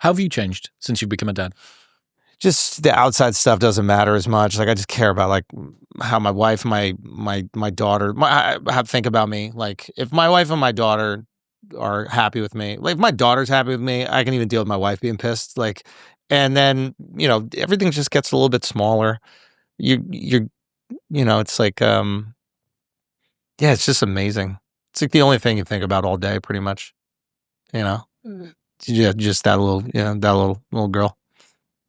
How have you changed since you've become a dad? Just the outside stuff doesn't matter as much. Like I just care about like how my wife, my daughter, think about me. Like if my wife and my daughter are happy with me, like if my daughter's happy with me, I can even deal with my wife being pissed. Like, and then everything just gets a little bit smaller. You're it's like yeah, it's just amazing. It's like the only thing you think about all day, pretty much. Yeah, just that little girl.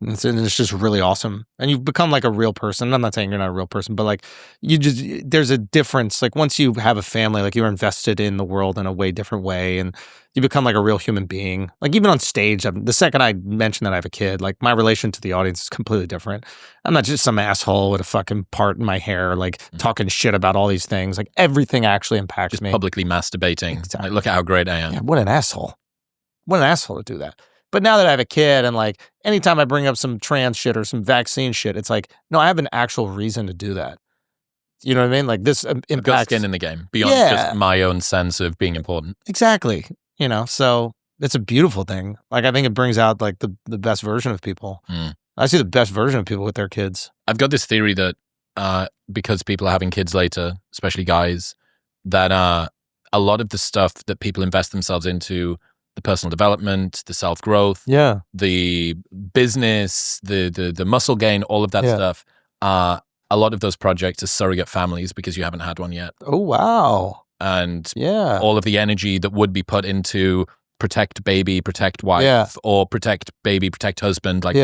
And it's just really awesome. And you've become like a real person. I'm not saying you're not a real person, but like there's a difference. Like once you have a family, like you're invested in the world in a way different way. And you become like a real human being. Like even on stage, the second I mention that I have a kid, like my relation to the audience is completely different. I'm not just some asshole with a fucking part in my hair, like talking shit about all these things. Like everything actually impacts me. Publicly masturbating. Exactly. Like, look at how great I am. Yeah, what an asshole. What an asshole to do that. But now that I have a kid and like anytime I bring up some trans shit or some vaccine shit, it's like, no, I have an actual reason to do that. You know what I mean? Like this impacts. I've got skin in the game beyond just my own sense of being important. Exactly. So it's a beautiful thing. Like I think it brings out like the best version of people. I see the best version of people with their kids. I've got this theory that because people are having kids later, especially guys, that a lot of the stuff that people invest themselves into, the personal development, the self-growth, the business, the muscle gain, all of that stuff. A lot of those projects are surrogate families because you haven't had one yet. Oh, wow. And all of the energy that would be put into protect baby, protect wife, or protect baby, protect husband, like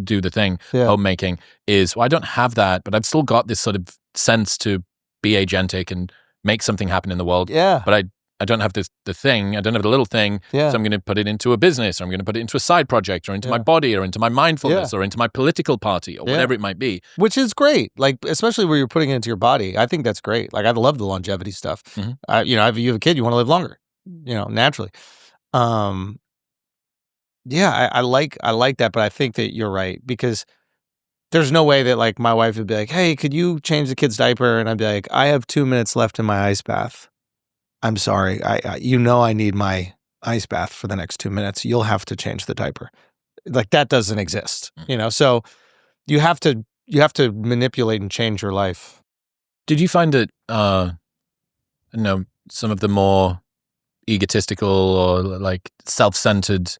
do the thing, homemaking is, well, I don't have that, but I've still got this sort of sense to be agentic and make something happen in the world. But I don't have the thing, I don't have the little thing, so I'm going to put it into a business, or I'm going to put it into a side project, or into my body, or into my mindfulness, or into my political party, or whatever it might be. Which is great, like, especially where you're putting it into your body. I think that's great. Like, I love the longevity stuff. If you have a kid, you want to live longer, naturally. I like that, but I think that you're right, because there's no way that, like, my wife would be like, hey, could you change the kid's diaper? And I'd be like, I have 2 minutes left in my ice bath. I'm sorry. I need my ice bath for the next 2 minutes. You'll have to change the diaper. Like that doesn't exist, So you have to manipulate and change your life. Did you find that, some of the more egotistical or like self-centered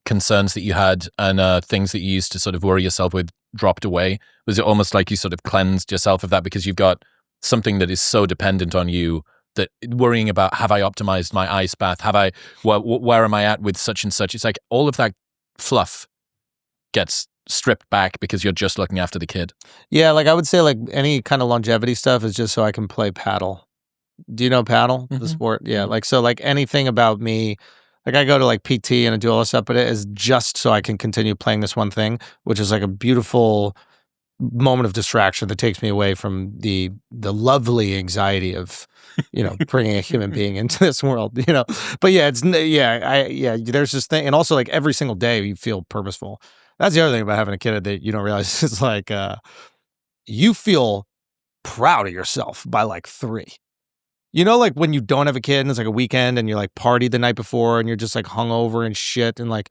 concerns that you had and things that you used to sort of worry yourself with dropped away? Was it almost like you sort of cleansed yourself of that because you've got something that is so dependent on you, that worrying about, have I optimized my ice bath? Where am I at with such and such? It's like all of that fluff gets stripped back because you're just looking after the kid. Yeah, like I would say like any kind of longevity stuff is just so I can play paddle. Do you know paddle, the sport? Yeah, like so like anything about me, like I go to like PT and I do all this stuff, but it is just so I can continue playing this one thing, which is like a beautiful moment of distraction that takes me away from the lovely anxiety of bringing a human being into this world, but there's this thing. And also like every single day you feel purposeful. That's the other thing about having a kid that you don't realize is like, you feel proud of yourself by like 3, like when you don't have a kid and it's like a weekend and you like party the night before and you're just like hungover and shit. And like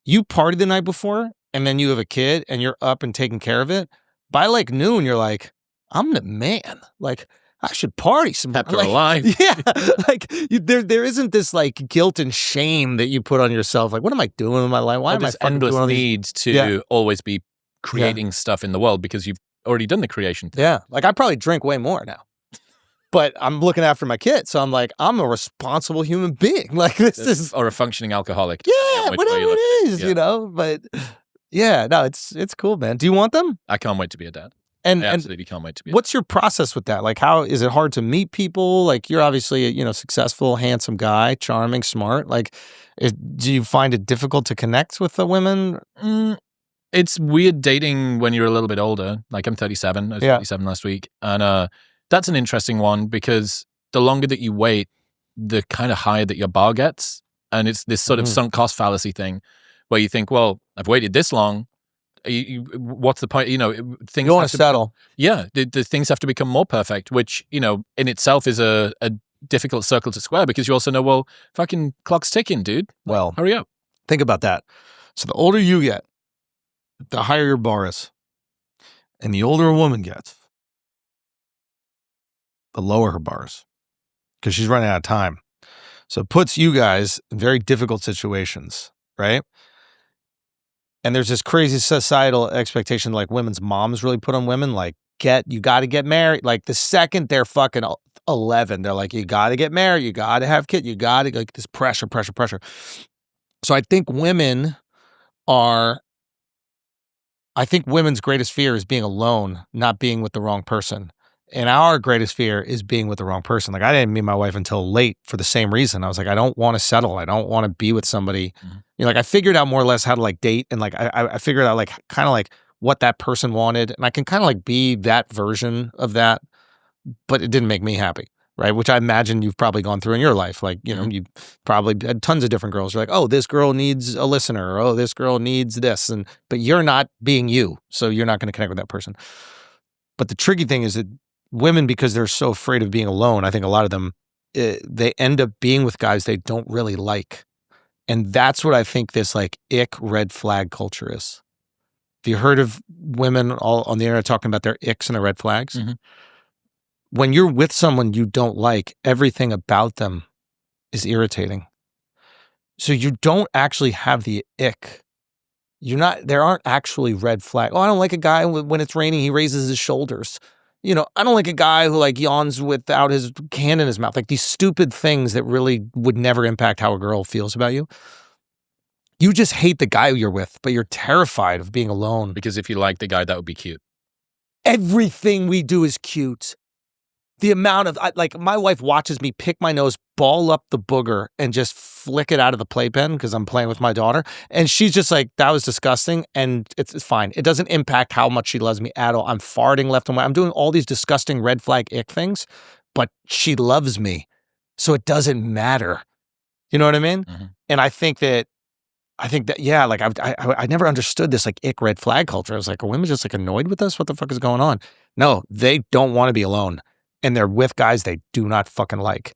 you party the night before and then you have a kid and you're up and taking care of it. By like noon, you're like, I'm the man. Like, I should party some more. After alive. Yeah. Like there isn't this like guilt and shame that you put on yourself. Like, what am I doing with my life? Why am I endless need to always be creating stuff in the world because you've already done the creation thing. Yeah. Like I probably drink way more now. But I'm looking after my kids. So I'm like, I'm a responsible human being. Like this is or a functioning alcoholic. Yeah, whatever it is, But yeah, no, it's cool, man. Do you want them? I can't wait to be a dad. I absolutely can't wait to be. What's your process with that? Like, how is it hard to meet people? Like, you're obviously a successful, handsome guy, charming, smart. Like, do you find it difficult to connect with the women? It's weird dating when you're a little bit older. Like, I'm 37. I was 37 last week, and that's an interesting one because the longer that you wait, the kind of higher that your bar gets, and it's this sort of sunk cost fallacy thing where you think, well, I've waited this long. What's the point? Things you want to settle. The things have to become more perfect, which in itself is a difficult circle to square because you also know, well, fucking clock's ticking, dude. Well, hurry up. Think about that. So the older you get, the higher your bar is. And the older a woman gets, the lower her bar is. Because she's running out of time. So it puts you guys in very difficult situations, right? And there's this crazy societal expectation like women's moms really put on women, like, you got to get married. Like the second they're fucking 11, they're like, you got to get married, you got to have kids, you got to, like, this pressure. So I think women's greatest fear is being alone, not being with the wrong person. And our greatest fear is being with the wrong person. Like I didn't meet my wife until late for the same reason. I was like, I don't want to settle. I don't want to be with somebody. Mm-hmm. You know, like I figured out more or less how to like date, and like I figured out like kind of like what that person wanted, and I can kind of like be that version of that, but it didn't make me happy, right? Which I imagine you've probably gone through in your life. Like, you know, you probably had tons of different girls. You're like, oh, this girl needs a listener, or oh, this girl needs this, but you're not being you, so you're not going to connect with that person. But the tricky thing is that women, because they're so afraid of being alone, I think a lot of them, they end up being with guys they don't really like. And that's what I think this like ick red flag culture is. Have you heard of women all on the internet talking about their icks and their red flags? Mm-hmm. When you're with someone you don't like, everything about them is irritating. So you don't actually have the ick. There aren't actually red flags. Oh, I don't like a guy when it's raining, he raises his shoulders. You know, I don't like a guy who like yawns without his hand in his mouth. Like these stupid things that really would never impact how a girl feels about you. You just hate the guy you're with, but you're terrified of being alone. Because if you like the guy, that would be cute. Everything we do is cute. The amount of, like, my wife watches me pick my nose, ball up the booger, and just flick it out of the playpen because I'm playing with my daughter. And she's just like, that was disgusting. And it's fine. It doesn't impact how much she loves me at all. I'm farting left and right. I'm doing all these disgusting red flag ick things, but she loves me. So it doesn't matter. You know what I mean? Mm-hmm. And I think that, yeah, like I never understood this like ick red flag culture. I was like, are women just like annoyed with us? What the fuck is going on? No, they don't want to be alone. And they're with guys they do not fucking like.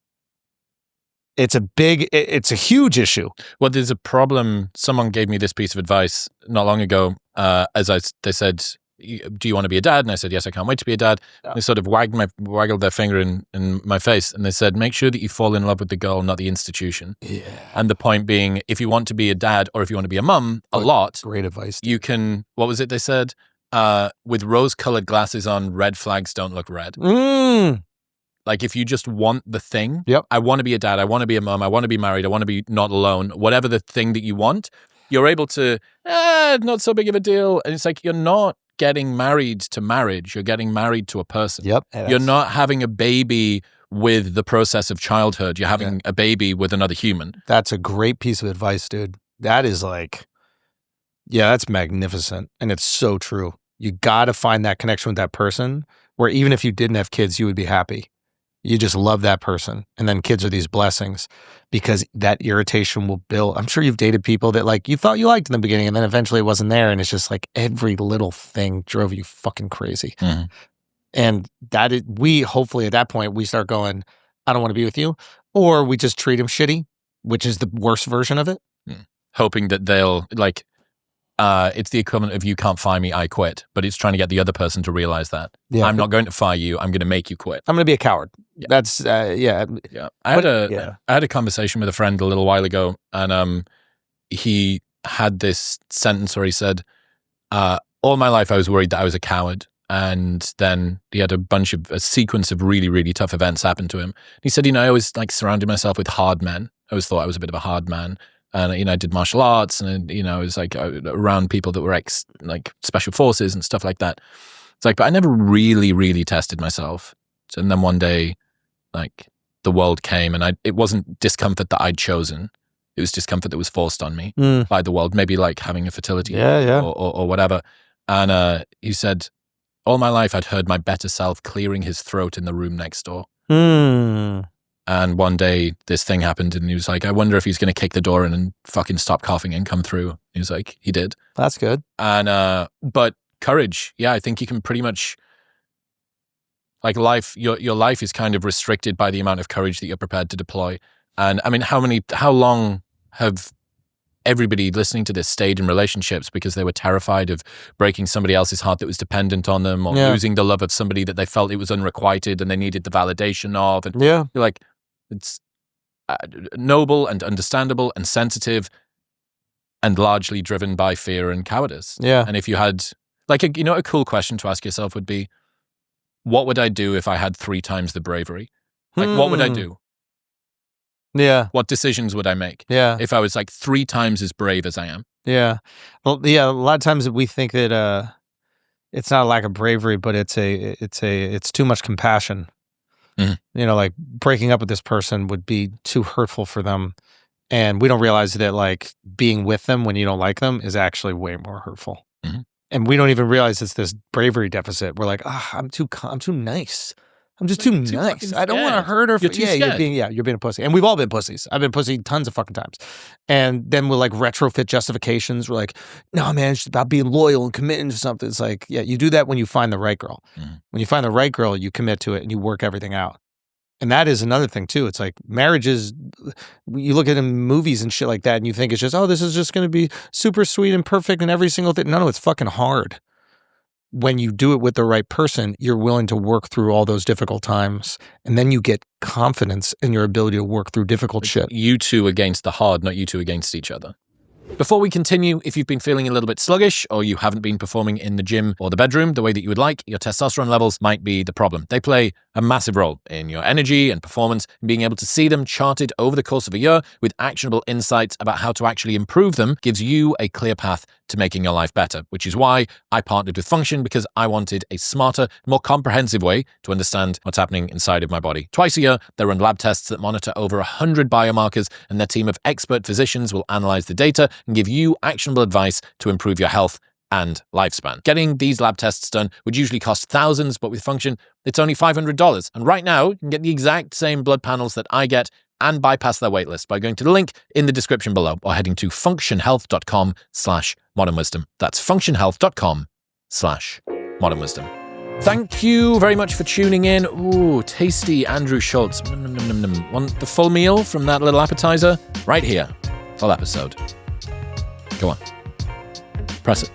It's a huge issue. Well, there's a problem. Someone gave me this piece of advice not long ago. They said, do you want to be a dad? And I said, yes, I can't wait to be a dad. Yeah. They sort of waggled their finger in my face. And they said, make sure that you fall in love with the girl, not the institution. Yeah. And the point being, if you want to be a dad or if you want to be a mum great advice. You can, what was it they said? With rose-colored glasses on, red flags don't look red. Like if you just want the thing, I want to be a dad, I want to be a mom, I want to be married, I want to be not alone, whatever the thing that you want, you're able to, not so big of a deal. And it's like, you're not getting married to marriage, you're getting married to a person. Yep. You're not having a baby with the process of childhood, you're having a baby with another human. That's a great piece of advice, dude. That is like, that's magnificent. And it's so true. You got to find that connection with that person where even if you didn't have kids, you would be happy. You just love that person. And then kids are these blessings because that irritation will build. I'm sure you've dated people that like you thought you liked in the beginning and then eventually it wasn't there. And it's just like every little thing drove you fucking crazy. Mm-hmm. And hopefully at that point, we start going, I don't want to be with you. Or we just treat them shitty, which is the worst version of it. Hoping that they'll like, it's the equivalent of you can't fire me, I quit. But it's trying to get the other person to realize that. Yeah. I'm not going to fire you. I'm going to make you quit. I'm going to be a coward. Yeah. That's, Yeah. I had a conversation with a friend a little while ago, and he had this sentence where he said, all my life I was worried that I was a coward. And then he had a sequence of really, really tough events happen to him. He said, I always like surrounded myself with hard men. I always thought I was a bit of a hard man. And, I did martial arts and, I was like around people that were like special forces and stuff like that. It's like, but I never really, really tested myself. And then one day, like the world came and it wasn't discomfort that I'd chosen. It was discomfort that was forced on me by the world, maybe like having a fertility or whatever. And he said, all my life I'd heard my better self clearing his throat in the room next door. And one day this thing happened and he was like, I wonder if he's going to kick the door in and fucking stop coughing and come through. He was like, he did. That's good. And, but courage. Yeah. I think you can pretty much like your life is kind of restricted by the amount of courage that you're prepared to deploy. And I mean, how long have everybody listening to this stayed in relationships because they were terrified of breaking somebody else's heart that was dependent on them, or losing the love of somebody that they felt it was unrequited and they needed the validation of. And you're like, it's noble and understandable and sensitive and largely driven by fear and cowardice. And if you had, like, a cool question to ask yourself would be, what would I do if I had 3 times the bravery? Like, what would I do? What decisions would I make? If I was like 3 times as brave as I am? Well, a lot of times we think that it's not a lack of bravery, but it's too much compassion. Like breaking up with this person would be too hurtful for them. And we don't realize that like being with them when you don't like them is actually way more hurtful. And we don't even realize it's this bravery deficit. We're like, I'm too nice. I'm just too nice. I don't want to hurt her. You're being a pussy. And we've all been pussies. I've been pussy tons of fucking times. And then we'll like retrofit justifications. We're like, no, man, it's about being loyal and committing to something. It's like, you do that when you find the right girl. When you find the right girl, you commit to it and you work everything out. And that is another thing too. It's like marriages, you look at in movies and shit like that and you think it's just, this is just going to be super sweet and perfect and every single thing. No, it's fucking hard. When you do it with the right person, you're willing to work through all those difficult times. And then you get confidence in your ability to work through difficult shit. You two against the hard, not you two against each other. Before we continue, if you've been feeling a little bit sluggish or you haven't been performing in the gym or the bedroom the way that you would like, your testosterone levels might be the problem. They play a massive role in your energy and performance, and being able to see them charted over the course of a year with actionable insights about how to actually improve them gives you a clear path to making your life better, which is why I partnered with Function, because I wanted a smarter, more comprehensive way to understand what's happening inside of my body. Twice a year, they run lab tests that monitor over 100 biomarkers, and their team of expert physicians will analyze the data and give you actionable advice to improve your health and lifespan. Getting these lab tests done would usually cost thousands, but with Function, it's only $500. And right now, you can get the exact same blood panels that I get and bypass their waitlist by going to the link in the description below or heading to functionhealth.com/modernwisdom. That's functionhealth.com/modernwisdom. Thank you very much for tuning in. Ooh, tasty Andrew Schulz. Want the full meal from that little appetizer? Right here. Full episode. Go on. Press it.